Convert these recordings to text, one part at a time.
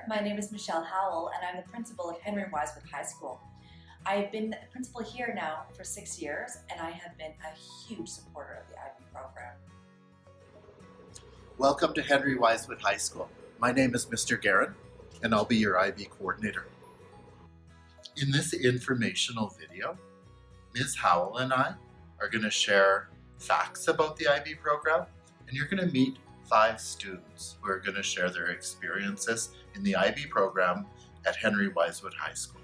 my name is Michelle Howell and I'm the principal of Henry Wisewood High School. I've been the principal here now for 6 years and I have been a huge supporter of the IB program. Welcome to Henry Wisewood High School. My name is Mr. Guerin and I'll be your IB coordinator. In this informational video, Ms. Howell and I are going to share facts about the IB program, and you're going to meet 5 students who are going to share their experiences in the IB program at Henry Wisewood High School.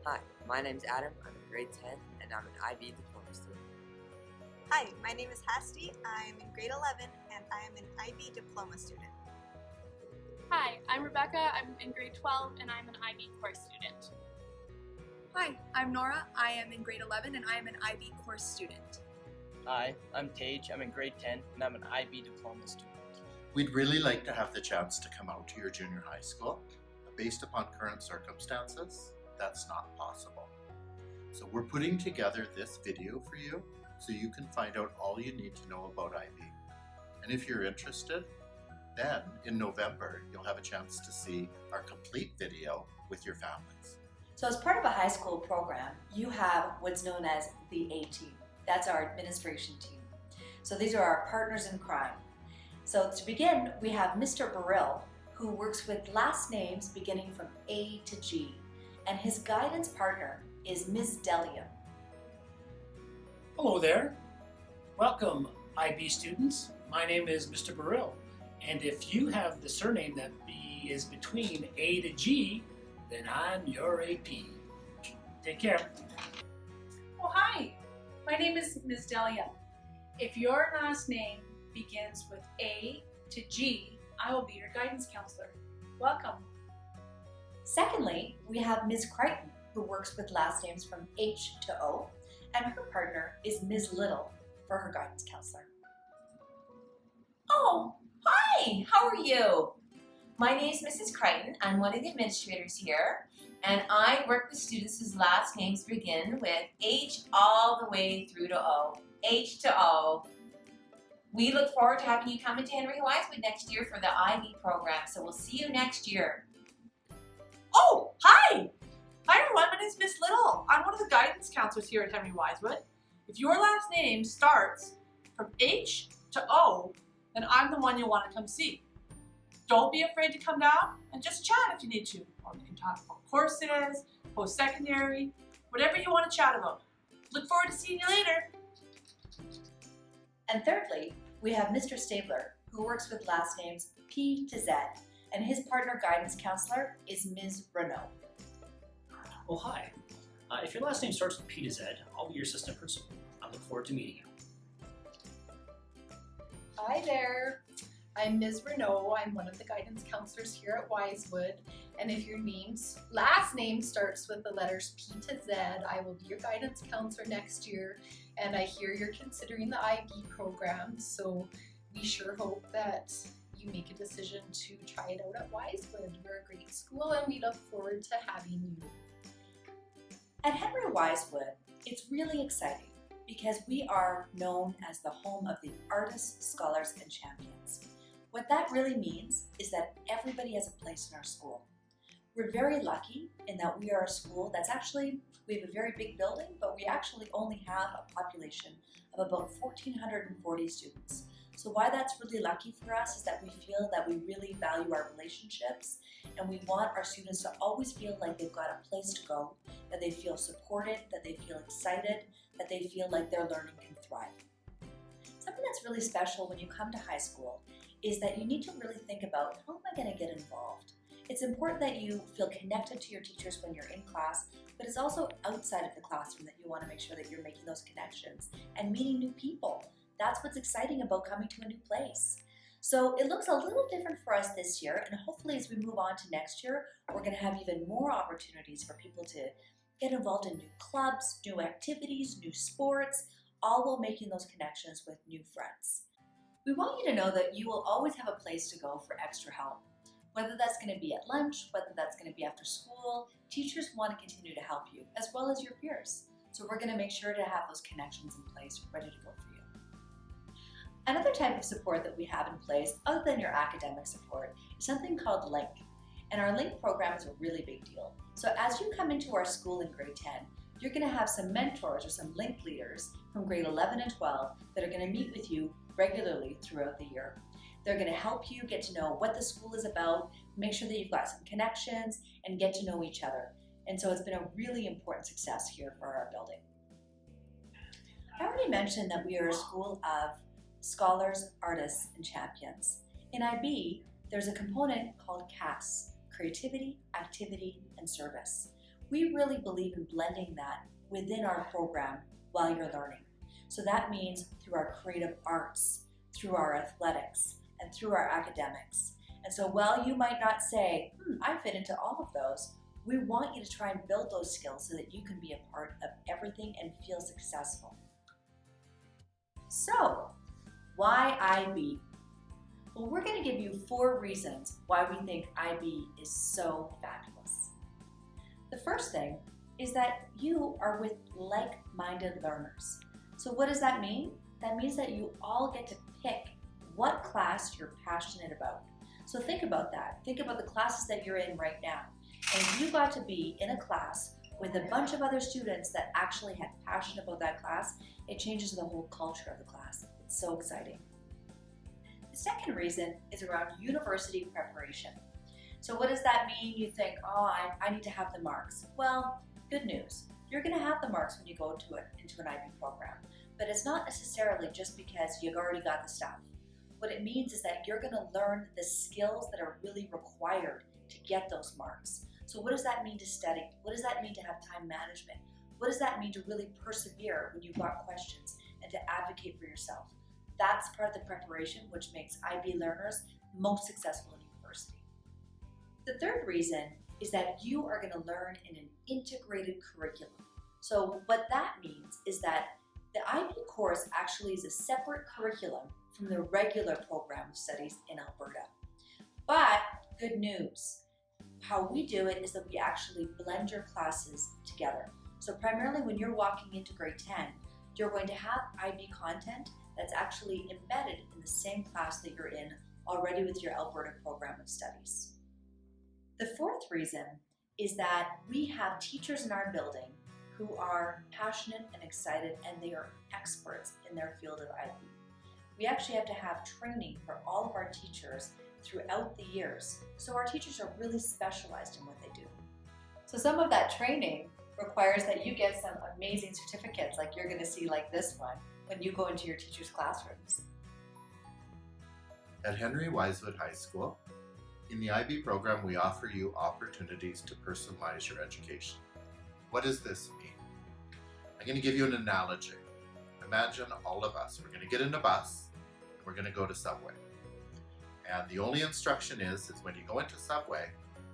Hi, my name's Adam. I'm in grade 10 and I'm an IB Diploma Student. Hi, my name is Hasti. I'm in grade 11 and I am an IB Diploma Student. Hi, I'm Rebecca. I'm in grade 12 and I'm an IB course student. Hi, I'm Nora. I am in grade 11 and I am an IB course student. Hi, I'm Tage. I'm in grade 10 and I'm an IB Diploma student. We'd really like to have the chance to come out to your junior high school. Based upon current circumstances, that's not possible. So we're putting together this video for you so you can find out all you need to know about IB. And if you're interested, then in November, you'll have a chance to see our complete video with your families. So as part of a high school program, you have what's known as the A team. That's our administration team. So these are our partners in crime. So to begin, we have Mr. Burrill, who works with last names beginning from A to G, and his guidance partner is Ms. Delia. Hello there. Welcome, IB students. My name is Mr. Burrill, and if you have the surname that is between A to G, then I'm your AP. Take care. Oh, hi. My name is Ms. Delia. If your last name begins with A to G, I will be your guidance counselor. Welcome. Secondly, we have Ms. Crichton, who works with last names from H to O, and her partner is Ms. Little for her guidance counselor. Oh, hi, how are you? My name is Mrs. Crichton. I'm one of the administrators here, and I work with students whose last names begin with H all the way through to O. H to O. We look forward to having you come into Henry Wisewood next year for the IB program, so we'll see you next year. Oh, hi! Hi everyone, my name is Miss Little. I'm one of the guidance counselors here at Henry Wisewood. If your last name starts from H to O, then I'm the one you'll want to come see. Don't be afraid to come down and just chat if you need to. Or we can talk about courses, post-secondary, whatever you want to chat about. Look forward to seeing you later. And thirdly, we have Mr. Stabler, who works with last names P to Z, and his partner guidance counselor is Ms. Renault. Well, hi. If your last name starts with P to Z, I'll be your assistant principal. I look forward to meeting you. Hi there. I'm Ms. Renault. I'm one of the guidance counselors here at Wisewood. And if your last name starts with the letters P to Z, I will be your guidance counselor next year. And I hear you're considering the IB program, so we sure hope that you make a decision to try it out at Wisewood. We're a great school and we look forward to having you. At Henry Wisewood, it's really exciting because we are known as the home of the artists, scholars, and champions. What that really means is that everybody has a place in our school. We're very lucky in that we are a school that's we have a very big building, but we actually only have a population of about 1,440 students. So why that's really lucky for us is that we feel that we really value our relationships and we want our students to always feel like they've got a place to go, that they feel supported, that they feel excited, that they feel like their learning can thrive. Something that's really special when you come to high school is that you need to really think about, how am I going to get involved? It's important that you feel connected to your teachers when you're in class, but it's also outside of the classroom that you want to make sure that you're making those connections and meeting new people. That's what's exciting about coming to a new place. So it looks a little different for us this year, and hopefully as we move on to next year, we're going to have even more opportunities for people to get involved in new clubs, new activities, new sports, all while making those connections with new friends. We want you to know that you will always have a place to go for extra help. Whether that's going to be at lunch, whether that's going to be after school, teachers want to continue to help you, as well as your peers. So we're going to make sure to have those connections in place, ready to go for you. Another type of support that we have in place, other than your academic support, is something called LINK. And our link program is a really big deal. So as you come into our school in grade 10, you're going to have some mentors or some link leaders from grade 11 and 12 that are going to meet with you regularly throughout the year. They're going to help you get to know what the school is about, make sure that you've got some connections, and get to know each other. And so it's been a really important success here for our building. I already mentioned that we are a school of scholars, artists, and champions. In IB, there's a component called CAS, Creativity, Activity, and Service. We really believe in blending that within our program while you're learning. So that means through our creative arts, through our athletics, and through our academics. And so while you might not say, I fit into all of those, we want you to try and build those skills so that you can be a part of everything and feel successful. So, why IB? Well, we're going to give you 4 reasons why we think IB is so fabulous. The first thing is that you are with like-minded learners. So what does that mean? That means that you all get to pick what class you're passionate about. So think about that. Think about the classes that you're in right now. And if you got to be in a class with a bunch of other students that actually had passion about that class, it changes the whole culture of the class. It's so exciting. The second reason is around university preparation. So what does that mean? You think, I need to have the marks. Well, good news. You're going to have the marks when you go into an IB program. But it's not necessarily just because you've already got the stuff. What it means is that you're going to learn the skills that are really required to get those marks. So what does that mean to study? What does that mean to have time management? What does that mean to really persevere when you've got questions and to advocate for yourself? That's part of the preparation which makes IB learners most successful in university. The third reason is that you are going to learn in an integrated curriculum. So what that means is that the IB course actually is a separate curriculum from the regular program of studies in Alberta. But good news, how we do it is that we actually blend your classes together. So primarily when you're walking into grade 10, you're going to have IB content that's actually embedded in the same class that you're in already with your Alberta program of studies. The fourth reason is that we have teachers in our building who are passionate and excited, and they are experts in their field of IB. We actually have to have training for all of our teachers throughout the years, so our teachers are really specialized in what they do. So some of that training requires that you get some amazing certificates like you're going to see like this one when you go into your teachers' classrooms. At Henry Wisewood High School, in the IB program, we offer you opportunities to personalize your education. What does this mean? I'm going to give you an analogy. Imagine all of us, we're going to get in a bus, and we're going to go to Subway. And the only instruction is when you go into Subway,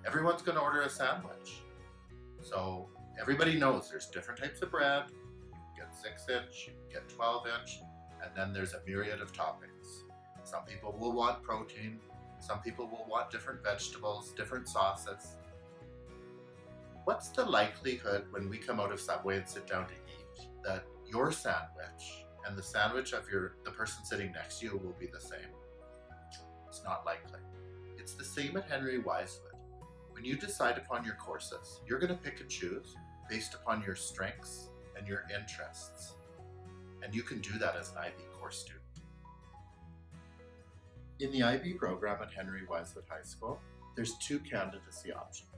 everyone's going to order a sandwich. So everybody knows there's different types of bread. You can get 6-inch, you can get 12-inch, and then there's a myriad of toppings. Some people will want protein, some people will want different vegetables, different sauces. What's the likelihood when we come out of Subway and sit down to eat that your sandwich and the sandwich of the person sitting next to you will be the same? It's not likely. It's the same at Henry Wisewood. When you decide upon your courses, you're going to pick and choose based upon your strengths and your interests. And you can do that as an IB course student. In the IB program at Henry Wisewood High School, there's 2 candidacy options.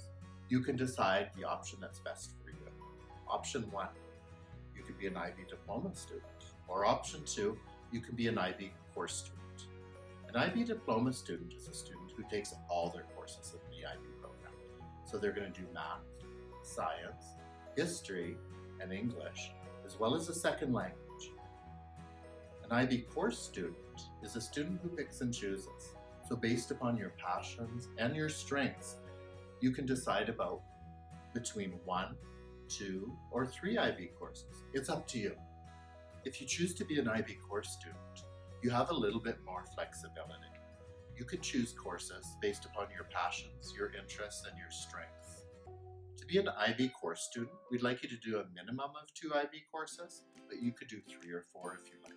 You can decide the option that's best for you. Option 1, you could be an IB Diploma student. Or option 2, you can be an IB course student. An IB Diploma student is a student who takes all their courses in the IB program. So they're going to do math, science, history, and English, as well as a second language. An IB course student is a student who picks and chooses. So based upon your passions and your strengths, you can decide about between 1, 2, or 3 IB courses. It's up to you. If you choose to be an IB course student, you have a little bit more flexibility. You can choose courses based upon your passions, your interests, and your strengths. To be an IB course student, we'd like you to do a minimum of 2 IB courses, but you could do 3 or 4 if you like.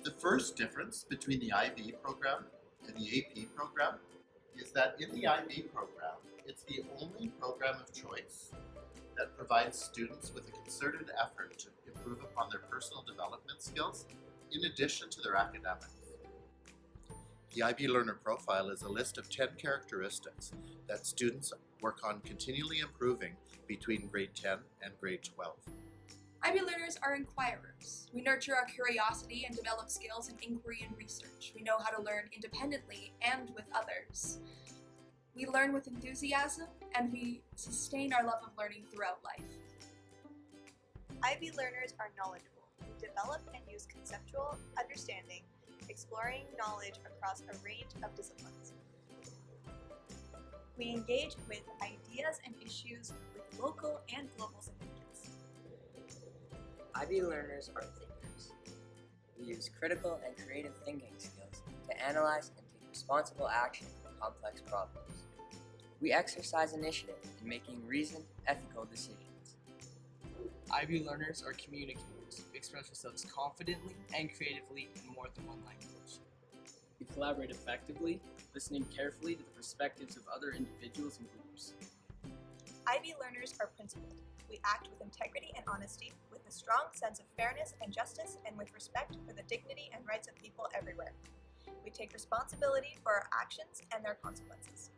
The first difference between the IB program and the AP program is that in the IB program, it's the only program of choice that provides students with a concerted effort to improve upon their personal development skills in addition to their academics. The IB Learner Profile is a list of 10 characteristics that students work on continually improving between grade 10 and grade 12. IB learners are inquirers. We nurture our curiosity and develop skills in inquiry and research. We know how to learn independently and with others. We learn with enthusiasm, and we sustain our love of learning throughout life. IB learners are knowledgeable. We develop and use conceptual understanding, exploring knowledge across a range of disciplines. We engage with ideas and issues with local and global significance. IB learners are thinkers. We use critical and creative thinking skills to analyze and take responsible action on complex problems. We exercise initiative in making reasoned, ethical decisions. IB learners are communicators who express themselves confidently and creatively in more than one language. We collaborate effectively, listening carefully to the perspectives of other individuals and groups. IB learners are principled. We act with integrity and honesty, with a strong sense of fairness and justice, and with respect for the dignity and rights of people everywhere. We take responsibility for our actions and their consequences.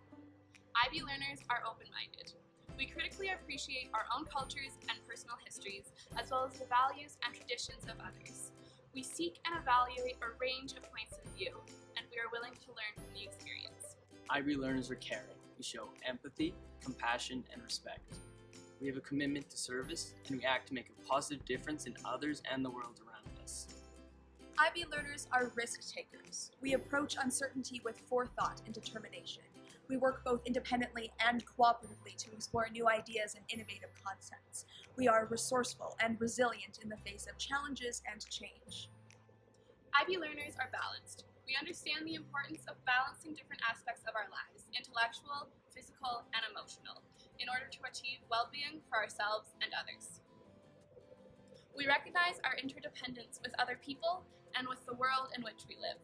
IB learners are open-minded. We critically appreciate our own cultures and personal histories, as well as the values and traditions of others. We seek and evaluate a range of points of view, and we are willing to learn from the experience. IB learners are caring. We show empathy, compassion, and respect. We have a commitment to service, and we act to make a positive difference in others and the world around us. IB learners are risk takers. We approach uncertainty with forethought and determination. We work both independently and cooperatively to explore new ideas and innovative concepts. We are resourceful and resilient in the face of challenges and change. IB learners are balanced. We understand the importance of balancing different aspects of our lives, intellectual, physical, and emotional, in order to achieve well-being for ourselves and others. We recognize our interdependence with other people and with the world in which we live.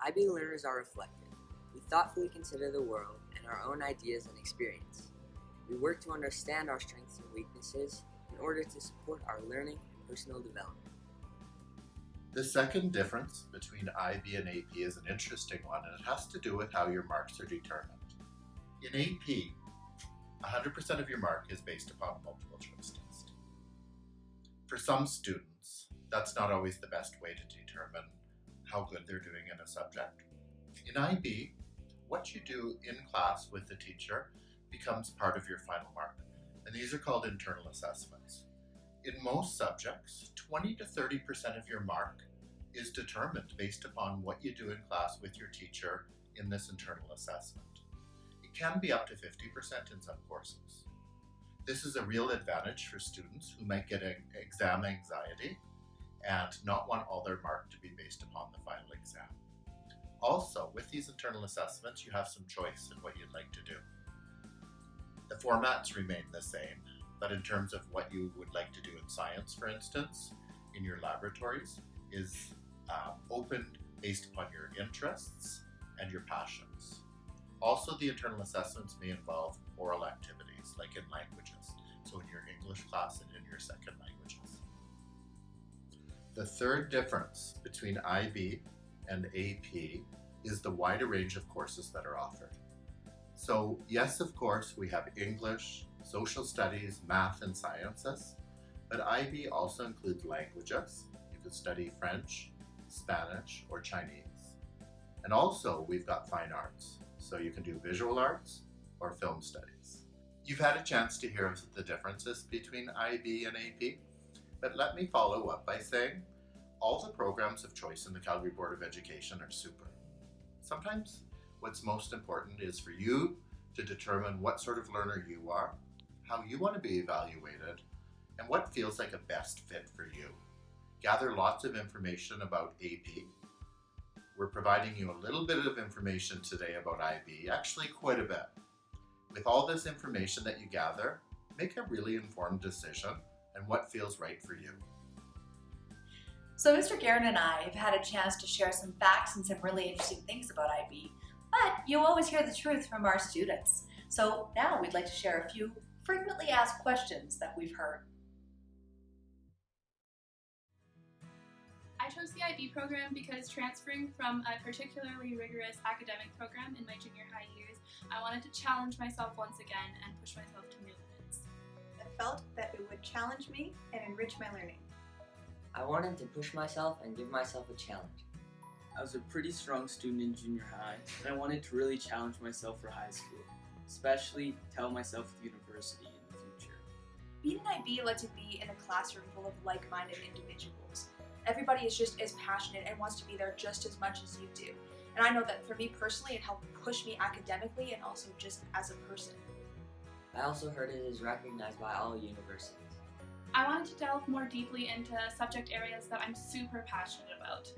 IB learners are reflective. We thoughtfully consider the world and our own ideas and experience. We work to understand our strengths and weaknesses in order to support our learning and personal development. The second difference between IB and AP is an interesting one, and it has to do with how your marks are determined. In AP, 100% of your mark is based upon multiple choice test. For some students, that's not always the best way to determine how good they're doing in a subject. In IB, what you do in class with the teacher becomes part of your final mark, and these are called internal assessments. In most subjects, 20 to 30% of your mark is determined based upon what you do in class with your teacher in this internal assessment. It can be up to 50% in some courses. This is a real advantage for students who might get exam anxiety and not want all their mark to be based upon the final exam. Also, with these internal assessments, you have some choice in what you'd like to do. The formats remain the same, but in terms of what you would like to do in science, for instance, in your laboratories, is opened based upon your interests and your passions. Also, the internal assessments may involve oral activities, like in languages, so in your English class and in your second languages. The third difference between IB and AP is the wider range of courses that are offered. So yes, of course, we have English, social studies, math, and sciences, but IB also includes languages. You could study French, Spanish, or Chinese. And also we've got fine arts, so you can do visual arts or film studies. You've had a chance to hear of the differences between IB and AP, but let me follow up by saying all the programs of choice in the Calgary Board of Education are super. Sometimes what's most important is for you to determine what sort of learner you are, how you want to be evaluated, and what feels like a best fit for you. Gather lots of information about AP. We're providing you a little bit of information today about IB, actually quite a bit. With all this information that you gather, make a really informed decision and what feels right for you. So Mr. Guerin and I have had a chance to share some facts and some really interesting things about IB, But you always hear the truth from our students. So now we'd like to share a few frequently asked questions that we've heard. I chose the IB program because transferring from a particularly rigorous academic program in my junior high years, I wanted to challenge myself once again and push myself to new limits. I felt that it would challenge me and enrich my learning. I wanted to push myself and give myself a challenge. I was a pretty strong student in junior high, and I wanted to really challenge myself for high school, especially tell myself with university in the future. Being an IB lets you be in a classroom full of like-minded individuals. Everybody is just as passionate and wants to be there just as much as you do. And I know that for me personally, it helped push me academically and also just as a person. I also heard it is recognized by all universities. I wanted to delve more deeply into subject areas that I'm super passionate about.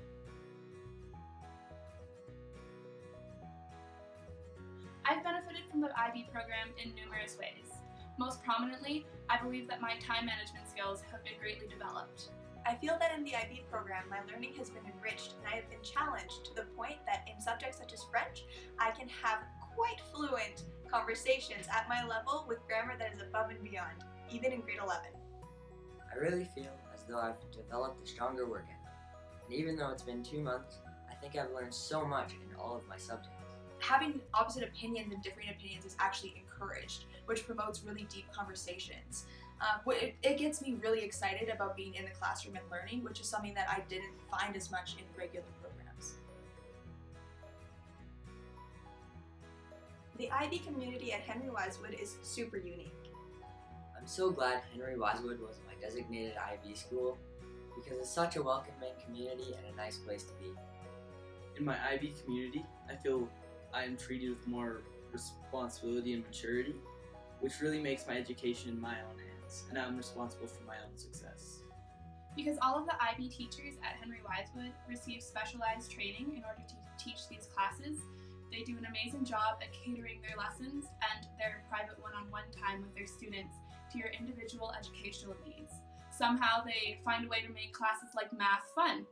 I've benefited from the IB program in numerous ways. Most prominently, I believe that my time management skills have been greatly developed. I feel that in the IB program, my learning has been enriched and I have been challenged to the point that in subjects such as French, I can have quite fluent conversations at my level with grammar that is above and beyond, even in grade 11. I really feel as though I've developed a stronger work ethic. And even though it's been 2 months, I think I've learned so much in all of my subjects. Having opposite opinions and differing opinions is actually encouraged, which promotes really deep conversations. It gets me really excited about being in the classroom and learning, which is something that I didn't find as much in regular programs. The IB community at Henry Wisewood is super unique. I'm so glad Henry Wisewood was my designated IB school because it's such a welcoming community and a nice place to be. In my IB community, I feel I am treated with more responsibility and maturity, which really makes my education in my own hands, and I'm responsible for my own success. Because all of the IB teachers at Henry Wisewood receive specialized training in order to teach these classes, they do an amazing job at catering their lessons and their private one-on-one time with their students to your individual educational needs. Somehow they find a way to make classes like math fun.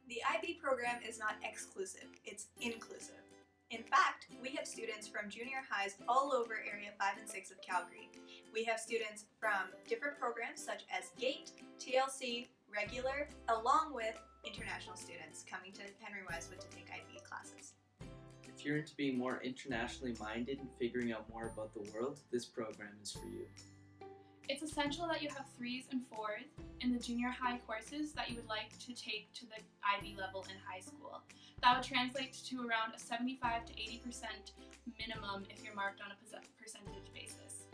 The IB program is not exclusive, it's inclusive. In fact, we have students from junior highs all over Area 5 and 6 of Calgary. We have students from different programs such as GATE, TLC, regular, along with international students coming to Henry Wisewood to take IB classes. If you're into being more internationally minded and figuring out more about the world, this program is for you. It's essential that you have 3s and 4s in the junior high courses that you would like to take to the IB level in high school. That would translate to around a 75 to 80% minimum if you're marked on a percentage basis.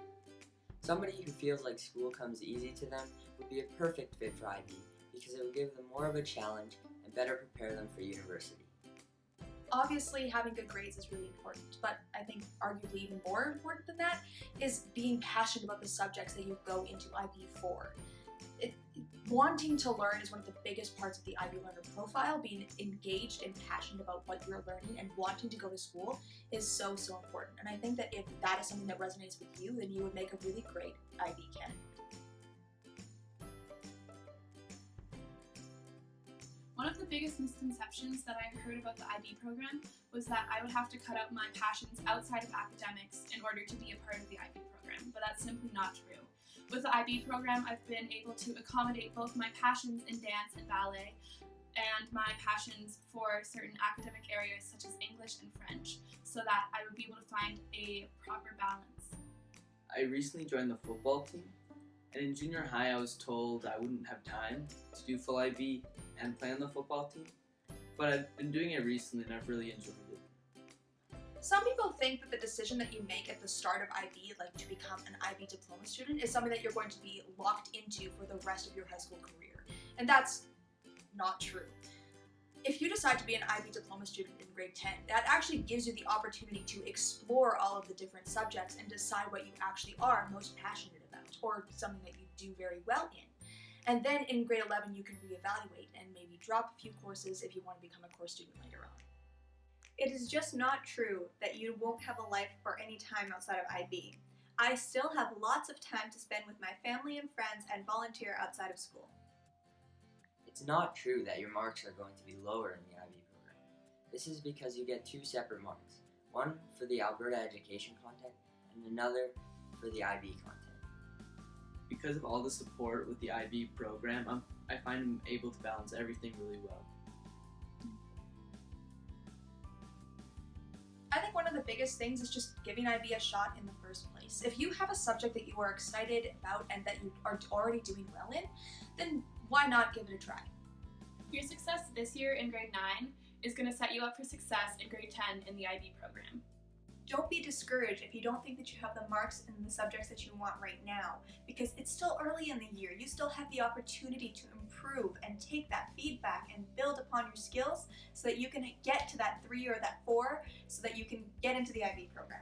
Somebody who feels like school comes easy to them would be a perfect fit for IB because it would give them more of a challenge and better prepare them for university. Obviously, having good grades is really important, but I think arguably even more important than that is being passionate about the subjects that you go into IB for. Wanting to learn is one of the biggest parts of the IB learner profile. Being engaged and passionate about what you're learning and wanting to go to school is so important. And I think that if that is something that resonates with you, then you would make a really great IB candidate. One of the biggest misconceptions that I heard about the IB program was that I would have to cut out my passions outside of academics in order to be a part of the IB program, but that's simply not true. With the IB program, I've been able to accommodate both my passions in dance and ballet and my passions for certain academic areas such as English and French, so that I would be able to find a proper balance. I recently joined the football team, and in junior high I was told I wouldn't have time to do full IB and play on the football team, but I've been doing it recently and I've really enjoyed it. Some people think that the decision that you make at the start of IB, like to become an IB diploma student, is something that you're going to be locked into for the rest of your high school career. And that's not true. If you decide to be an IB diploma student in grade 10, that actually gives you the opportunity to explore all of the different subjects and decide what you actually are most passionate about, or something that you do very well in. And then in grade 11, you can reevaluate and maybe drop a few courses if you want to become a course student later on. It is just not true that you won't have a life or any time outside of IB. I still have lots of time to spend with my family and friends and volunteer outside of school. It's not true that your marks are going to be lower in the IB program. This is because you get two separate marks, one for the Alberta education content and another for the IB content. Because of all the support with the IB program, I find I'm able to balance everything really well. I think one of the biggest things is just giving IB a shot in the first place. If you have a subject that you are excited about and that you are already doing well in, then why not give it a try? Your success this year in grade 9 is going to set you up for success in grade 10 in the IB program. Don't be discouraged if you don't think that you have the marks in the subjects that you want right now, because it's still early in the year. You still have the opportunity to improve and take that feedback and build upon your skills so that you can get to that 3 or that 4 so that you can get into the IB program.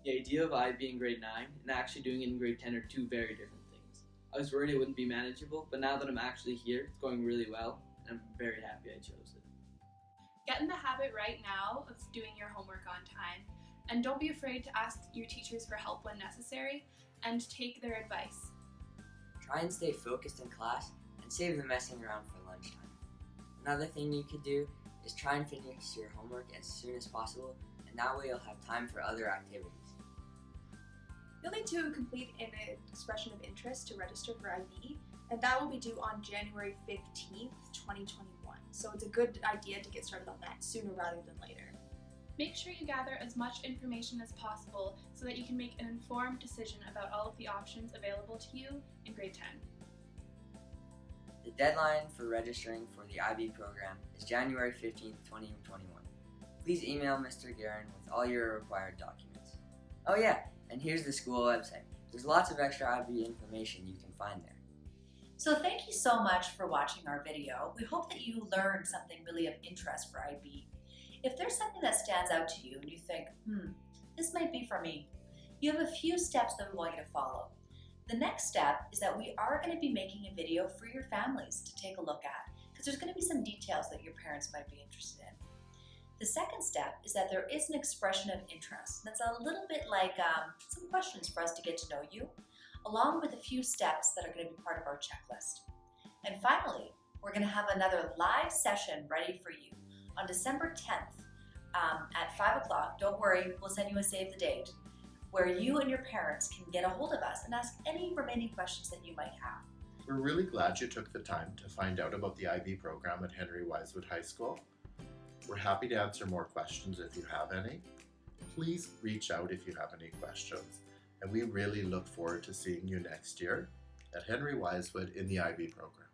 The idea of IB in grade 9 and actually doing it in grade 10 are two very different things. I was worried it wouldn't be manageable, but now that I'm actually here, it's going really well, and I'm very happy I chose it. Get in the habit right now of doing your homework on time, and don't be afraid to ask your teachers for help when necessary, and take their advice. Try and stay focused in class and save the messing around for lunchtime. Another thing you could do is try and finish your homework as soon as possible, and that way you'll have time for other activities. You'll need to complete an expression of interest to register for IB, and that will be due on January 15th, 2021. So it's a good idea to get started on that sooner rather than later. Make sure you gather as much information as possible so that you can make an informed decision about all of the options available to you in grade 10. The deadline for registering for the IB program is January 15th, 2021. Please email Mr. Guerin with all your required documents. Oh yeah, and here's the school website. There's lots of extra IB information you can find there. So thank you so much for watching our video. We hope that you learned something really of interest for IB. If there's something that stands out to you and you think, this might be for me, you have a few steps that we want you to follow. The next step is that we are going to be making a video for your families to take a look at, because there's going to be some details that your parents might be interested in. The second step is that there is an expression of interest. That's a little bit like some questions for us to get to know you, along with a few steps that are going to be part of our checklist. And finally, we're going to have another live session ready for you on December 10th at 5 o'clock. Don't worry, we'll send you a save the date, where you and your parents can get a hold of us and ask any remaining questions that you might have. We're really glad you took the time to find out about the IB program at Henry Wisewood High School. We're happy to answer more questions if you have any. Please reach out if you have any questions, and we really look forward to seeing you next year at Henry Wisewood in the IB program.